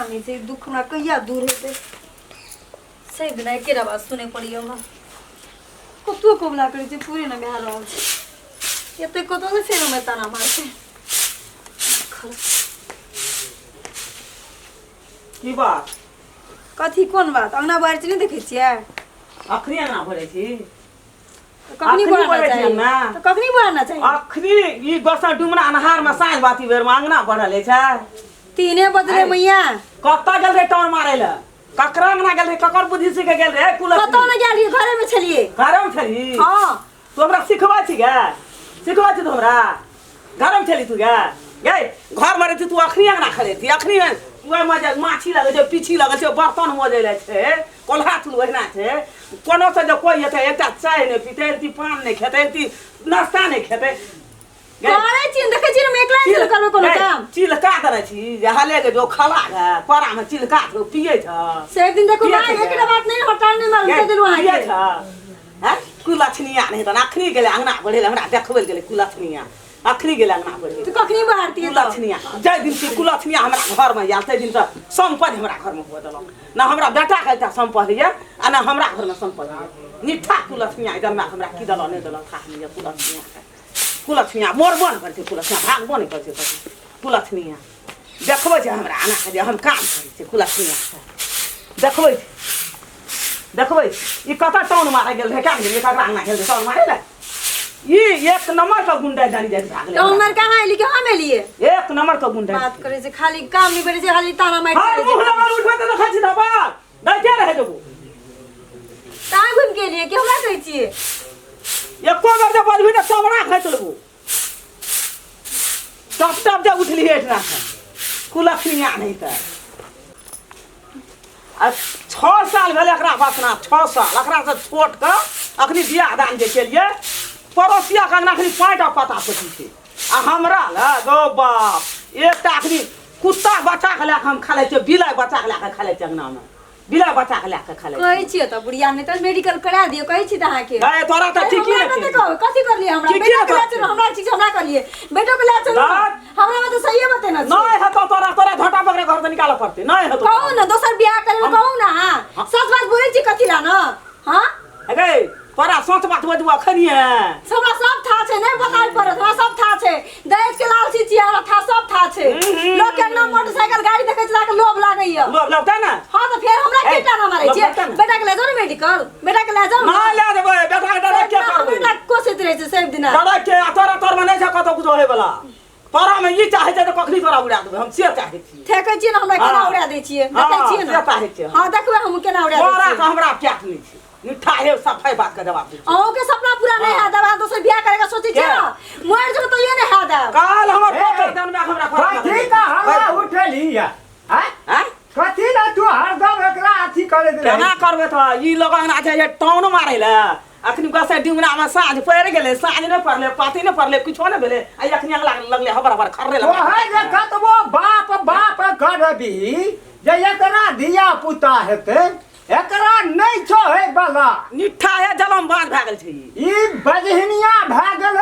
नहीं से दुख ना कहिया दूर होते सही दिन एके बात सुने पड़ी हमरा कतो कोबला करे छे पूरी ना बिहार रहल छे एते कतो से फेर में ताना मारते की बात कथी कोन बात अंगना बाहर नहीं देखे छियै अखनी अंगना भरे छी कखनी बढ़ना चाहिए तो कखनी बढ़ना चाहिए अखनी ई गोसा डुमना अनहार में साँझ बाती बेर में अंगना बढ़ल छै 3 बजे मैया कत्ता गेल रे टाउन मारे ल ककरा अंगना गेल रे ककर बुद्धि से गेल रे कुल कतो न गेल रे घरे में छलिए घरे में छली हां तू हमरा सिखबा छी गे सिखबा छी तू हमरा घरे में छली तू गे गे घर मारे तू अखनी अंगना खड़े थी अखनी ओए मजे माछी लगे छै पीछी लगे छै बर्तन मजेले छै कोल्हा तू ओहिना छै कोनो से जो कोई हेतै एकटा चाय नै पीते एकटी पान नै खेतै एकटी नाश्ता नै खेतै करे छी देखे छी हम एकला चल करबो कोनो काम चिलका करे छी जे हाले के जो खला है परा में चिलका तो पिए छ से दिन देखो भाई एकटा बात नहीं हटान नहीं मालूम के दिलवा पिए छ हैं कुलछनिया नहीं त अखनी गेले अंगना बढ़ेले हमरा देखबेल गेले कुलछनिया अखनी गेले अंगना बढ़े तू कखनी बाहरती है कुलछनिया जय दिन की कुलछनिया हमरा घर में आयल तै दिन त संपत्ति हमरा घर में हो देलौ ना हमरा बेटा के एकटा संपत्ति है आ ना हमरा घर में संपत्ति है निठा कुलछनिया इधर में हमरा की देलौ नहीं देलौ था नहीं कुलछनिया मोर बन करते कुलछनिया भाग बन करते कुलछनिया देखबै छै हमरा आना के हम काम करै छै कुलछनिया देखबै ई कता टाउन मारे गेल रे का गेल ककरा अंगना गेल रे टाउन मारे ले ई एक नंबर का गुंडा जानी जात भागले टाउन मार कहां आइली के हम एलिए एक नंबर का गुंडा बात करे से खाली काम नहीं करे से खाली ताना मार हां मुंह लगा उठबे त खछि ना बात नहीं क्या रहे जबो ता घूम के लिए के हमरा कहै छिए एको बार जब बजबी त चमड़ा खैत लेबो टप जब उठली हेठना कुलछनिया नहीं त आ 6 साल भेले एकरा बसना 6 साल एकरा से छोट के अखनी बियाह दान जे केलिए पड़ोसिया के अंगना अखनी 5टा पता पति छै आ हमरा ल गो बाप एकटा अखनी कुत्ता बच्चा के लेके हम खाले छै बिलाई बच्चा के लेके खाले छै अंगना में बिलाई बच्चा के लेके खाले कहै छिए त बुढ़िया ने त मेडिकल करा दियो कहै छी त अहाँ के ए तोरा त ठीक ही है कथि कर लिए हमरा बेटा के ले चलो हमरा चीज हमरा कर लिए बेटो के ले चलो हमरा में तो सही बते ना नहीं है तो तोरा झोटा पकड़े घर से निकाल पड़ते नहीं है तो कहू ना दोसर बियाह करे कहू ना सच बात बोलै छी कथि ला न हां अगे तोरा सच बात बजबो अखनी है हमरा सब था छै नहीं बताइ पड़त हमरा सब था छै दहेज के लालची छियै हमरा था सब था छै लोग के नाम मोटरसाइकिल गाड़ी देखै छला के लोभ लागैया लोभ लगता ना हां तो फिर हमरा केटा ना मारै छै बेटा के ले जाओ मेडिकल बेटा के ले जाओ ना ले देबै बेटा के डर के करबै बेटा कोसित रहै छै सब दिन डर के तोर में नहीं छै कतो कुछ होय वाला तोरा में ई चाहे छै त कखनी तोरा उड़ा देबै हम से चाहे छी ठेकै छी ना हमरा केना उड़ा दै छियै देखै छियै ना चाहे छी हां देखबै हम केना उड़ा दै तोरा छियै त हमरा क्या नहीं छै मिठा है सफाई बात का जवाब दे अहो के सपना पूरा नहीं है दबा दोसर बियाह करे के सोचै छियै मोर जो तो ये नहीं है दा काल हमर जन में हमरा कथी का हवा उठली है हैं कथी ना तू हरदम एकरा अथी करे दे केना करबे त ई लोग अंगना छै टाउन मारै ले अखनी गसे डिंगना में साँझ पड़ गेले साँझ नहीं पड़ले पाती नहीं पड़ले कुछो नहीं भेले आ अखनी लगले हबर खर्रे तो है जे कतबो बाप करबी जे एकरा धिया पुता हेते एकरा नहीं छो है बाला निठा है जलम बांध भ गेल छै ई बजहिनिया भ गेल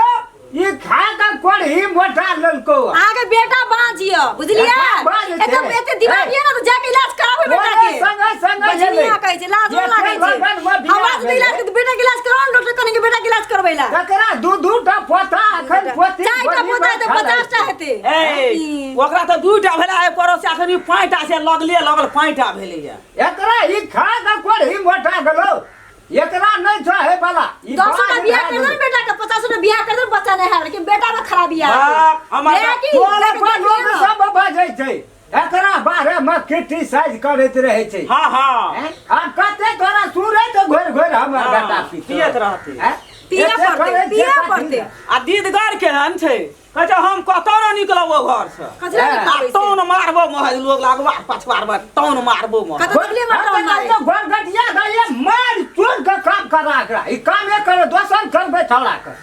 ई खा के कोढ़ी मोटा ललको आगे बेटा बाजियो बुझलिए एकदम एते दिमाग ये ना तो जाके इलाज कराबे बेटा के संग बजनिया कहै छै लाज न लागै छै हमरा से इलाज के बेटा के इलाज कराओ डॉक्टर कने के बेटा के इलाज करबैला एकरा दू-दूटा पोता अखन पोती चारटा पोता त 50टा हेते ए ओकरा त दुटा भेला है पड़ोसिया खनी 5टा से लगल 5टा भेलै एकरा ई खा के कोढ़ी मोटा गेलो एकरा नहीं छो है बाला ई 200 का बियाह कर दे बेटा का 50 का बियाह कर दे बच्चा नहीं है लेकिन बेटा में खराब बियाह हमारा तोरा लोग सब बाजै छै एकरा बारे में क्रिटिसाइज करैत रहै छै हां हां आ कते तोरा सुरै त घोर हमर बेटा पियत रहते पिया पड़ते आ दीदगार केहन छै कहै हम कतौ न निकलबो घर से कजरा निकलबै टाउन मारबो मोह लोग लागबा पछवार में टाउन मारबो मोह कतले मटन मारे तो घरगटिया गए मार चोर के काम करा एकरा ई काम करे दोसर करबे छोड़ा कर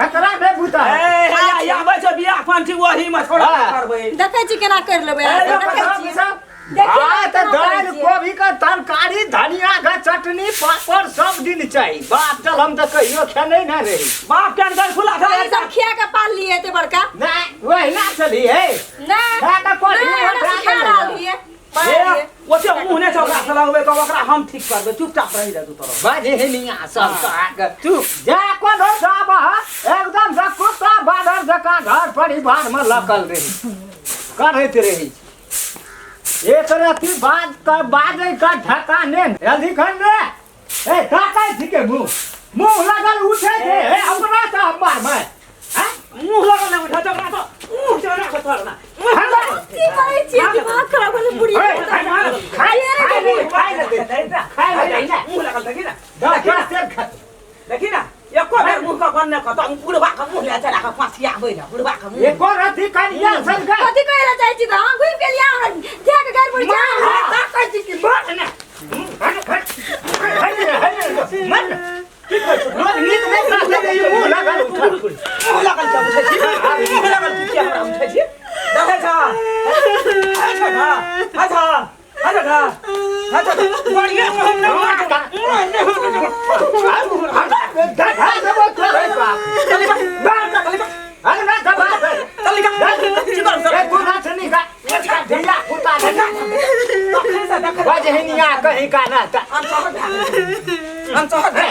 एकरा बे बुता ए या आबै छै बियाह फांठी वही में छोड़ा करबै देखै छी केना कर लेबै देखै छी आ त दाल गोभी का तरकारी धनिया का चटनी पापड़ सब दिन चाहिए बाप चल हम त कहियो खेने ना रही बाप के अंदर खुला था सब खिया के पाल लिए एते बड़का नहीं वही ना चली है नहीं खा का कोठी खा रही है ए ओसे मुंह ने चौका चलावे तो ओकरा हम ठीक करबे चुपचाप रही जा तू तोरा बाजे हिनिया सब का तू जा कोनो जाब एकदम से कुत्ता बादर जका घर परिवार में लकल रही करैत रही एक रति बाद का बाजे का ढकाने अधिकन रे ए ताकाय थिके मुंह लगल उठे थे अपना तो हमार में मुंह लगल ना उठा चकरा तो मुंह चकरा को तोड़ना की करे छी दिमाग खराब होले बुढ़िया खाई ना मुंह लगल देखी ना देखी ना एको बेर मुंह का गन्ने का तो बुढ़वा का मुंह ले चला का फांसिया बैला बुढ़वा का मुंह एको रति कनिया संग कथि कहला चाहि छी त घुम के लिया क्या के घर पर जा ताकाय छी की बात ना मन रोज नीत नहीं करते मुंह लगल उठा मुंह लगल चल मुंह लगल क्या हमरा उठे छी देखे जा अच्छा बढ़िया मुंह ना देखा देबो तोरे बाप अरे ना दबा ए गुना छनी का ढिया पुता बाजे हिनिया कहीं का ना हम चाहत है